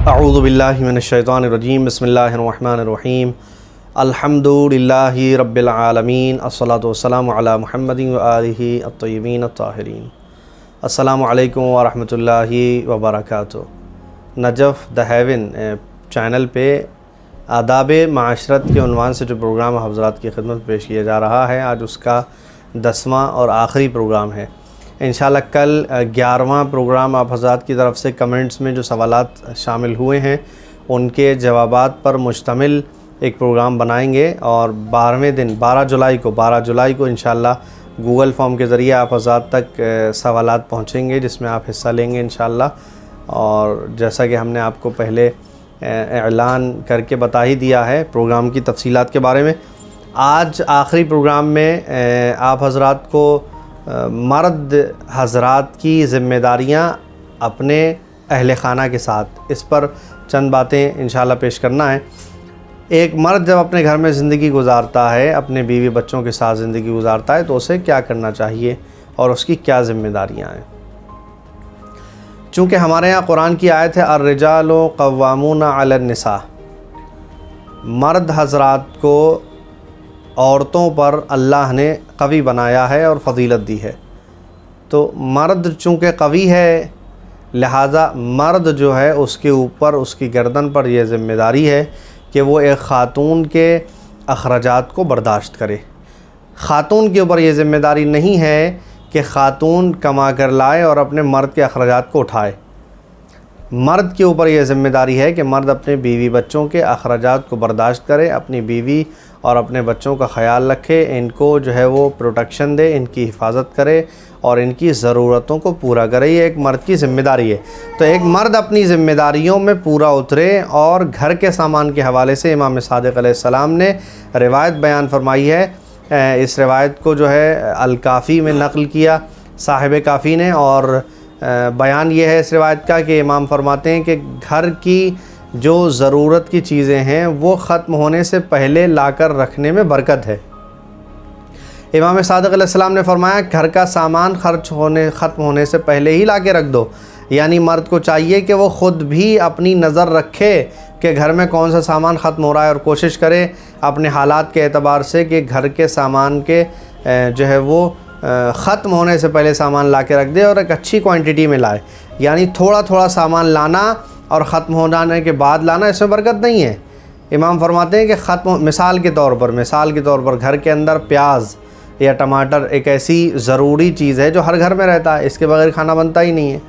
अऊज़ु बिल्लाहि मिनश्शैतानिर्रजीम बिस्मिल्लाहिर्रहमानिर्रहीम अल्हम्दुलिल्लाहि रब्बिल आलमीन अस्सलातु वस्सलामु अला मुहम्मदिन व आलिहि अत्तय्यबीन अत्ताहिरीन। अस्सलामु अलैकुम व रहमतुल्लाहि व बरकातुहू। नजफ़ द हेवन चैनल पे आदाब माशरत के उन्वान से जो प्रोग्राम हज़रात की खिदमत पेश किया जा रहा है, आज उसका 10वां और आखिरी प्रोग्राम है। इंशाल्लाह कल 11वां प्रोग्राम आप हज़रात की तरफ से कमेंट्स में जो सवालात शामिल हुए हैं उनके जवाबात पर मुश्तमिल एक प्रोग्राम बनाएंगे और 12वें दिन 12 जुलाई को इंशाल्लाह गूगल फॉर्म के ज़रिए आप हज़रात तक सवालात पहुँचेंगे जिसमें आप हिस्सा लेंगे इंशाल्लाह। और जैसा कि हमने आपको पहले ऐलान करके बता ही दिया है प्रोग्राम की तफसीलात के बारे में, आज आखिरी प्रोग्राम में आप हज़रात को मर्द हज़रात की ज़िम्मेदारियां अपने अहल ख़ाना के साथ, इस पर चंद बातें इंशाल्लाह पेश करना है। एक मर्द जब अपने घर में ज़िंदगी गुजारता है, अपने बीवी बच्चों के साथ ज़िंदगी गुजारता है, तो उसे क्या करना चाहिए और उसकी क्या ज़िम्मेदारियां हैं। चूँकि हमारे यहाँ कुरान की आयत है अर्रिजालु क़व्वामूना अलन निसा, मर्द हज़रात को औरतों पर अल्लाह ने कवी बनाया है और फ़जीलत दी है। तो मर्द चूँकि कवी है, लिहाजा मर्द जो है उसके ऊपर, उसकी गर्दन पर यह ज़िम्मेदारी है कि वो एक ख़ातून के अखराजात को बर्दाश्त करे। ख़ातून के ऊपर यह ज़िम्मेदारी नहीं है कि ख़ातून कमा कर लाए और अपने मर्द के अखराजात को उठाए। मर्द के ऊपर यह ज़िम्मेदारी है कि मर्द अपने बीवी बच्चों के अखराजात को बर्दाश्त करे, अपनी बीवी और अपने बच्चों का ख़याल रखे, इनको जो है वो प्रोटेक्शन दे, इनकी हिफाजत करे और इनकी ज़रूरतों को पूरा करे। ये एक मर्द की ज़िम्मेदारी है। तो एक मर्द अपनी ज़िम्मेदारियों में पूरा उतरे। और घर के सामान के हवाले से इमाम सादिक़ अलैहिस्सलाम ने रिवायत बयान फरमाई है। इस रिवायत को जो है अल-काफ़ी में नक़ल किया साहिब काफ़ी ने, और बयान ये है इस रिवायत का कि इमाम फरमाते हैं कि घर की जो ज़रूरत की चीज़ें हैं वो ख़त्म होने से पहले लाकर रखने में बरकत है। इमाम सादिक़ अलैहिस्सलाम ने फरमाया घर का सामान ख़त्म होने से पहले ही ला के रख दो। यानी मर्द को चाहिए कि वो ख़ुद भी अपनी नज़र रखे कि घर में कौन सा सामान ख़त्म हो रहा है और कोशिश करे अपने हालात के एतबार से कि घर के सामान के जो है वो ख़त्म होने से पहले सामान ला के रख दे और एक अच्छी क्वांटिटी में लाए। यानी थोड़ा थोड़ा सामान लाना और ख़त्म हो जाने के बाद लाना, इसमें बरकत नहीं है। इमाम फरमाते हैं कि ख़त्म, मिसाल के तौर पर घर के अंदर प्याज या टमाटर एक ऐसी ज़रूरी चीज़ है जो हर घर में रहता है, इसके बगैर खाना बनता ही नहीं है।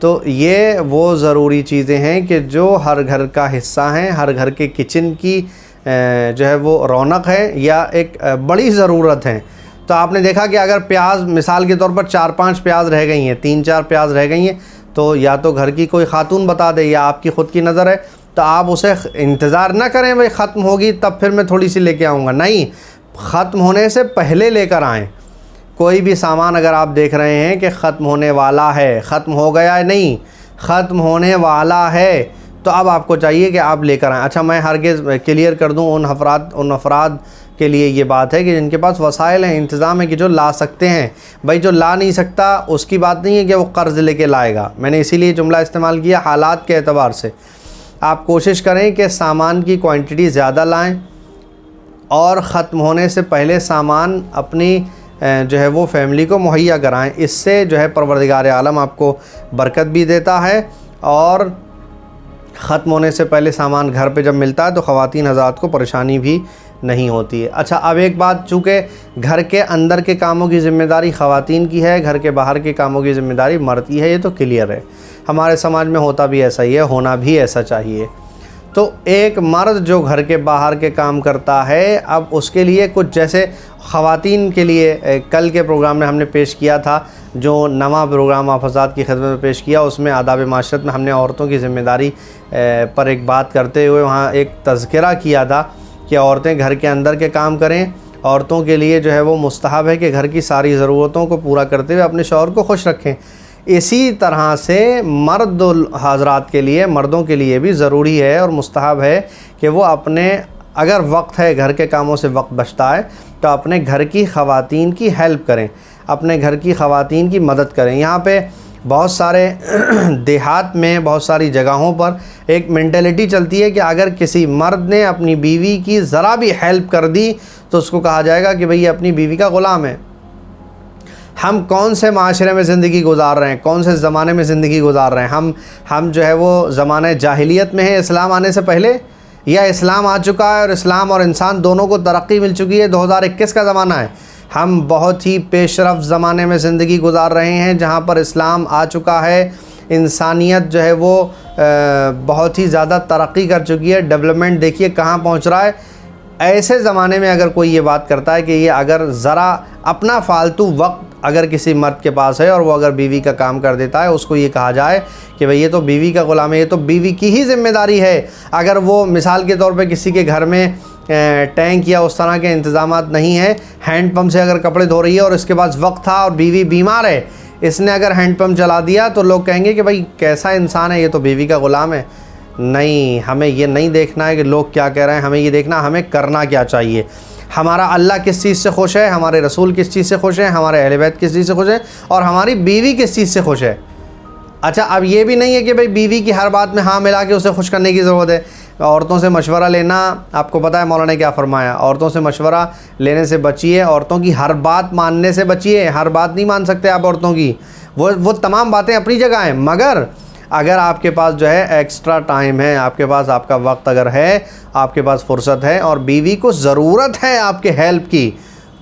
तो ये वो ज़रूरी चीज़ें हैं कि जो हर घर का हिस्सा हैं, हर घर के किचन की जो है वो रौनक है या एक बड़ी ज़रूरत है। तो आपने देखा कि अगर प्याज मिसाल के तौर पर 4-5 प्याज रह गई हैं, 3-4 प्याज रह गई हैं, तो या तो घर की कोई खातून बता दे या आपकी ख़ुद की नज़र है, तो आप उसे इंतज़ार ना करें भाई ख़त्म होगी तब फिर मैं थोड़ी सी लेके आऊँगा। नहीं, ख़त्म होने से पहले लेकर आएँ। कोई भी सामान अगर आप देख रहे हैं कि ख़त्म होने वाला है, ख़त्म हो गया है नहीं, ख़त्म होने वाला है, तो अब आपको चाहिए कि आप लेकर आएँ। अच्छा, मैं हरगिज़ क्लियर कर दूँ उन अफराद के लिए ये बात है कि जिनके पास वसाइल हैं, इंतज़ाम है, कि जो ला सकते हैं। भाई जो ला नहीं सकता उसकी बात नहीं है कि वो कर्ज़ लेके लाएगा। मैंने इसीलिए जुमला इस्तेमाल किया हालात के एतबार से। आप कोशिश करें कि सामान की क्वांटिटी ज़्यादा लाएं और ख़त्म होने से पहले सामान अपनी जो है वो फैमिली को मुहैया कराएं। इससे जो है परवरदिगार आलम आपको बरकत भी देता है और ख़त्म होने से पहले सामान घर पे जब मिलता है तो ख़वातीन हज़रात को परेशानी भी नहीं होती है। अच्छा, अब एक बात, चूँकि घर के अंदर के कामों की ज़िम्मेदारी ख़वातीन की है, घर के बाहर के कामों की ज़िम्मेदारी मर्द की है, ये तो क्लियर है। हमारे समाज में होता भी ऐसा ही है, होना भी ऐसा चाहिए। तो एक मर्द जो घर के बाहर के काम करता है, अब उसके लिए कुछ, जैसे ख़वातीन के लिए कल के प्रोग्राम में हमने पेश किया था, जो नवा प्रोग्राम आप हज़रात की खिदमत में पेश किया, उसमें आदाब माशरत में हमने औरतों की ज़िम्मेदारी पर एक बात करते हुए वहाँ एक तज़किरा किया था कि औरतें घर के अंदर के काम करें। औरतों के लिए जो है वो मुस्तहब है कि घर की सारी ज़रूरतों को पूरा करते हुए अपने शौहर को खुश रखें। इसी तरह से मर्द हज़रात के लिए, मर्दों के लिए भी ज़रूरी है और मुस्तहब है कि वो अपने, अगर वक्त है, घर के कामों से वक्त बचता है, तो अपने घर की ख़वातीन की हेल्प करें, अपने घर की ख़वातीन की मदद करें। यहाँ पे बहुत सारे देहात में, बहुत सारी जगहों पर एक मेंटेलिटी चलती है कि अगर किसी मर्द ने अपनी बीवी की ज़रा भी हेल्प कर दी तो उसको कहा जाएगा कि भाई ये अपनी बीवी का ग़ुलाम है। हम कौन से माशरे में ज़िंदगी गुजार रहे हैं, कौन से ज़माने में ज़िंदगी गुजार रहे हैं? हम जो है वो ज़माने जाहिलियत में है इस्लाम आने से पहले, या इस्लाम आ चुका है और इस्लाम और इंसान दोनों को तरक्की मिल चुकी है, 2021 का ज़माना है? हम बहुत ही पेशरफ ज़माने में ज़िंदगी गुजार रहे हैं जहाँ पर इस्लाम आ चुका है, इंसानियत जो है वो बहुत ही ज़्यादा तरक्की कर चुकी है, डेवलपमेंट देखिए कहाँ पहुँच रहा है। ऐसे ज़माने में अगर कोई ये बात करता है कि ये अगर ज़रा अपना फ़ालतू वक्त अगर किसी मर्द के पास है और वो अगर बीवी का काम कर देता है, उसको ये कहा जाए कि भाई ये तो बीवी का ग़ुलाम है, ये तो बीवी की ही ज़िम्मेदारी है। अगर वो मिसाल के तौर पे किसी के घर में टैंक या उस तरह के इंतज़ामात नहीं है, हैंडपम्प से अगर कपड़े धो रही है और इसके पास वक्त था और बीवी बीमार है, इसने अगर हैंडपम्प चला दिया तो लोग कहेंगे कि भाई कैसा इंसान है, ये तो बीवी का ग़ुलाम है। नहीं, हमें ये नहीं देखना है कि लोग क्या कह रहे हैं, हमें ये देखना हमें करना क्या चाहिए। हमारा अल्लाह किस चीज़ से खुश है, हमारे रसूल किस चीज़ से खुश हैं, हमारे अहले बैत किस चीज़ से खुश है और हमारी बीवी किस चीज़ से खुश है। अच्छा, अब ये भी नहीं है कि भाई बीवी की हर बात में हाँ मिला के उसे खुश करने की ज़रूरत है। औरतों से मशवरा लेना, आपको पता है मौलाना ने क्या फ़रमाया, औरतों से मशवरा लेने से बचिए, औरतों की हर बात मानने से बचिए। हर बात नहीं मान सकते आप औरतों की, वो तमाम बातें अपनी जगह हैं, मगर अगर आपके पास जो है एक्स्ट्रा टाइम है, आपके पास आपका वक्त अगर है, आपके पास फुर्सत है और बीवी को ज़रूरत है आपके हेल्प की,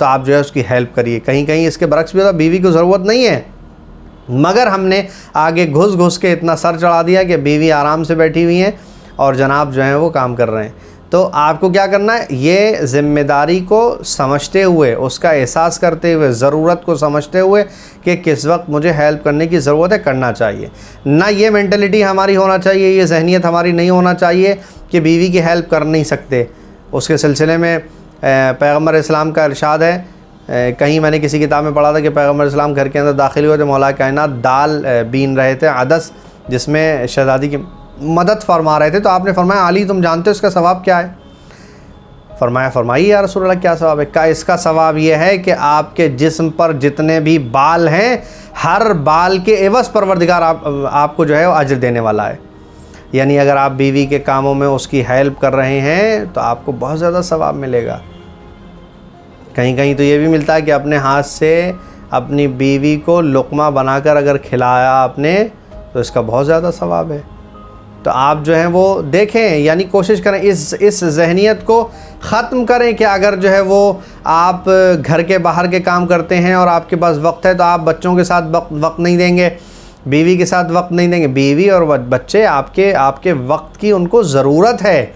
तो आप जो है उसकी हेल्प करिए। कहीं कहीं इसके बरक्स भी होता, बीवी को ज़रूरत नहीं है मगर हमने आगे घुस घुस के इतना सर चढ़ा दिया कि बीवी आराम से बैठी हुई हैं और जनाब जो हैं वो काम कर रहे हैं। तो आपको क्या करना है, ये ज़िम्मेदारी को समझते हुए, उसका एहसास करते हुए, ज़रूरत को समझते हुए कि किस वक्त मुझे हेल्प करने की ज़रूरत है, करना चाहिए। ना ये मेंटलिटी हमारी होना चाहिए, ये जहनीत हमारी नहीं होना चाहिए कि बीवी की हेल्प कर नहीं सकते। उसके सिलसिले में पैगम्बर इस्लाम का इरशाद है, कहीं मैंने किसी किताब में पढ़ा था कि पैगम्बर इस्लाम घर के अंदर दाखिल हुए तो मौला कायनात दाल बीन रहे थे, अदस, जिसमें शहज़ादी की मदद फरमा रहे थे। तो आपने फरमाया अली तुम जानते हो इसका सवाब क्या है? फरमाइए या रसूल अल्लाह क्या सवाब है? का इसका सवाब यह है कि आपके जिस्म पर जितने भी बाल हैं, हर बाल के एवज़ परवरदिगार आपको जो है वो अजर देने वाला है। यानी अगर आप बीवी के कामों में उसकी हेल्प कर रहे हैं तो आपको बहुत ज़्यादा सवाब मिलेगा। कहीं कहीं तो ये भी मिलता है कि अपने हाथ से अपनी बीवी को लुक़मा बनाकर अगर खिलाया आपने तो इसका बहुत ज़्यादा सवाब है। तो आप जो हैं वो देखें, यानी कोशिश करें इस जहनीत को ख़त्म करें कि अगर जो है वो आप घर के बाहर के काम करते हैं और आपके पास वक्त है तो आप बच्चों के साथ वक्त नहीं देंगे, बीवी के साथ वक्त नहीं देंगे। बीवी और बच्चे आपके वक्त की उनको ज़रूरत है,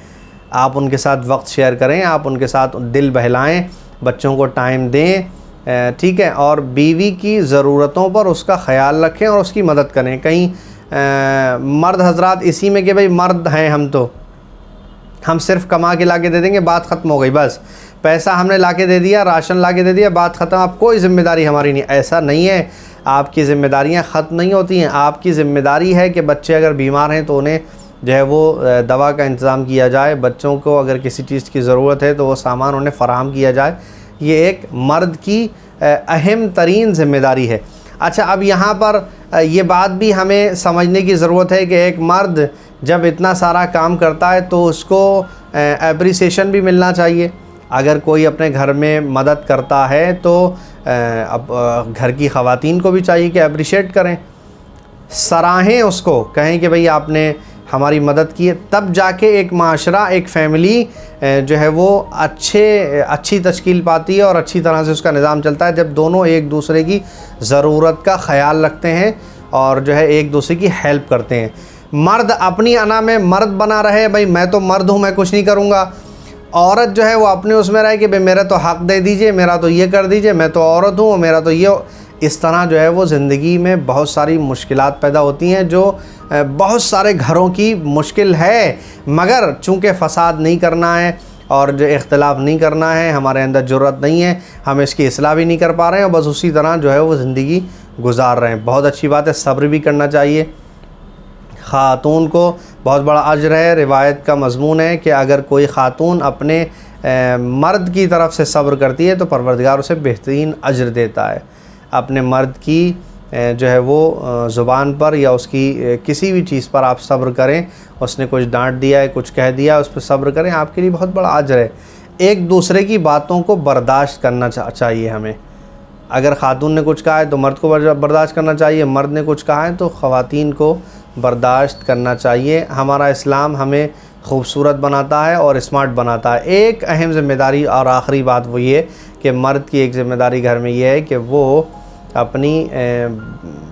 आप उनके साथ वक्त शेयर करें, आप उनके साथ दिल बहलाएँ, बच्चों को टाइम दें, ठीक है, और बीवी की ज़रूरतों पर उसका ख़याल रखें और उसकी मदद करें। कहीं मर्द हजरात इसी में कि भाई मर्द हैं हम, तो हम सिर्फ कमा के ला के दे देंगे, बात ख़त्म हो गई, बस पैसा हमने ला के दे दिया, राशन ला के दे दिया, बात ख़त्म, अब कोई ज़िम्मेदारी हमारी नहीं। ऐसा नहीं है, आपकी ज़िम्मेदारियां ख़त्म नहीं होती हैं। आपकी ज़िम्मेदारी है कि बच्चे अगर बीमार हैं तो उन्हें जो है वो दवा का इंतज़ाम किया जाए, बच्चों को अगर किसी चीज़ की ज़रूरत है तो वो सामान उन्हें फ़राहम किया जाए। ये एक मर्द की अहम तरीन ज़िम्मेदारी है। अच्छा, अब यहाँ पर ये बात भी हमें समझने की ज़रूरत है कि एक मर्द जब इतना सारा काम करता है तो उसको एप्रिसिएशन भी मिलना चाहिए। अगर कोई अपने घर में मदद करता है तो अब घर की ख़वातीन को भी चाहिए कि अप्रिशिएट करें, सराहें उसको, कहें कि भाई आपने हमारी मदद की है। तब जाके एक माशरा, एक फ़ैमिली जो है वो अच्छी तश्कील पाती है और अच्छी तरह से उसका निज़ाम चलता है, जब दोनों एक दूसरे की ज़रूरत का ख़याल रखते हैं और जो है एक दूसरे की हेल्प करते हैं। मर्द अपनी अना में मर्द बना रहे, भाई मैं तो मर्द हूँ, मैं कुछ नहीं करूँगा। औरत जो है वो अपने उसमें रहे कि भाई मेरा तो हक़ दे दीजिए, मेरा तो ये कर दीजिए, मैं तो औरत हूँ, मेरा तो ये। इस तरह जो है वो ज़िंदगी में बहुत सारी मुश्किलात पैदा होती हैं, जो बहुत सारे घरों की मुश्किल है, मगर चूँकि फ़साद नहीं करना है और जो इख्तिलाफ़ नहीं करना है, हमारे अंदर जुर्रत नहीं है, हम इसकी इस्लाह भी नहीं कर पा रहे हैं और बस उसी तरह जो है वो ज़िंदगी गुजार रहे हैं। बहुत अच्छी बात है, सब्र भी करना चाहिए। ख़ातून को बहुत बड़ा अजर है। रिवायत का मज़मून है कि अगर कोई ख़ातून अपने मर्द की तरफ से सब्र करती है तो परवरदिगार उसे बेहतरीन अजर देता है। अपने मर्द की जो है वो ज़ुबान पर या उसकी किसी भी चीज़ पर आप सब्र करें। उसने कुछ डांट दिया है, कुछ कह दिया, उस पर सब्र करें, आपके लिए बहुत बड़ा अजर है। एक दूसरे की बातों को बर्दाश्त करना चाहिए हमें। अगर ख़ातून ने कुछ कहा है तो मर्द को बर्दाश्त करना चाहिए, मर्द ने कुछ कहा है तो ख़वातीन को बर्दाश्त करना चाहिए। हमारा इस्लाम हमें खूबसूरत बनाता है और स्मार्ट बनाता है। एक अहम ज़िम्मेदारी और आखिरी बात वो ये कि मर्द की एक ज़िम्मेदारी घर में ये है कि वो अपनी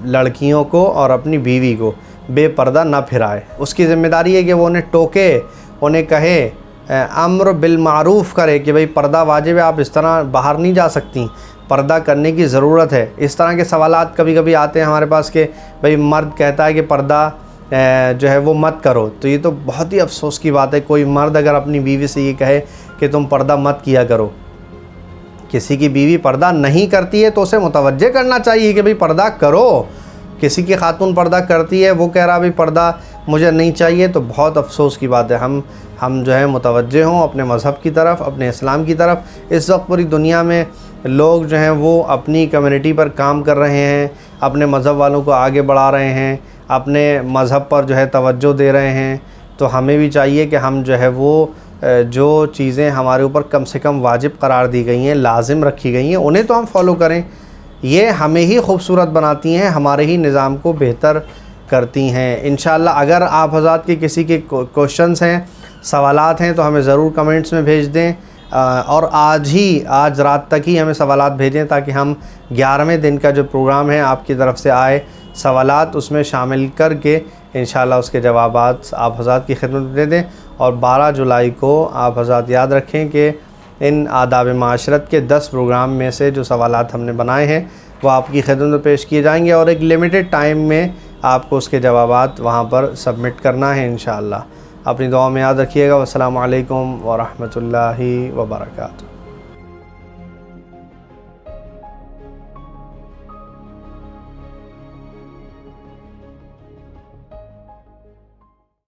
लड़कियों को और अपनी बीवी को बेपर्दा ना फिराए। उसकी ज़िम्मेदारी है कि वो उन्हें टोके, उन्हें कहे, अम्र बिल मारूफ़ करे कि भाई पर्दा वाजिब है, आप इस तरह बाहर नहीं जा सकती, पर्दा करने की ज़रूरत है। इस तरह के सवालात कभी कभी आते हैं हमारे पास कि भाई मर्द कहता है कि पर्दा जो है वो मत करो। तो ये तो बहुत ही अफसोस की बात है। कोई मर्द अगर अपनी बीवी से ये कहे कि तुम पर्दा मत किया करो, किसी की बीवी पर्दा नहीं करती है तो उसे मुतवज्जे करना चाहिए कि भाई पर्दा करो। किसी की खातून पर्दा करती है, वो कह रहा भाई पर्दा मुझे नहीं चाहिए, तो बहुत अफसोस की बात है। हम जो है मुतवज्जे हों अपने मज़हब की तरफ, अपने इस्लाम की तरफ। इस वक्त पूरी दुनिया में लोग जो हैं वो अपनी कम्युनिटी पर काम कर रहे हैं, अपने मज़हब वालों को आगे बढ़ा रहे हैं, अपने मज़हब पर जो है तवज्जो दे रहे हैं। तो हमें भी चाहिए कि हम जो है वो जो चीज़ें हमारे ऊपर कम से कम वाजिब करार दी गई हैं, लाजिम रखी गई हैं, उन्हें तो हम फॉलो करें। ये हमें ही खूबसूरत बनाती हैं, हमारे ही निज़ाम को बेहतर करती हैं इंशाअल्लाह। अगर आप हज़रात के किसी के क्वेश्चंस हैं, सवालात हैं, तो हमें ज़रूर कमेंट्स में भेज दें और आज रात तक ही हमें सवालात भेजें ताकि हम 11वें दिन का जो प्रोग्राम है आपकी तरफ से आए सवालात उसमें शामिल करके इंशाअल्लाह उसके जवाबात आप हज़रात की खिदमत में दे दें। और 12 जुलाई को आप हज़रात याद रखें कि इन आदाब माशरत के 10 प्रोग्राम में से जो सवालात हमने बनाए हैं वो आपकी खिदमत में पेश किए जाएंगे और एक लिमिटेड टाइम में आपको उसके जवाबात वहाँ पर सबमिट करना है इंशाअल्लाह। अपनी दुआ में याद रखिएगा। वस्सलामु अलैकुम व रहमतुल्लाहि व बरकातुहू।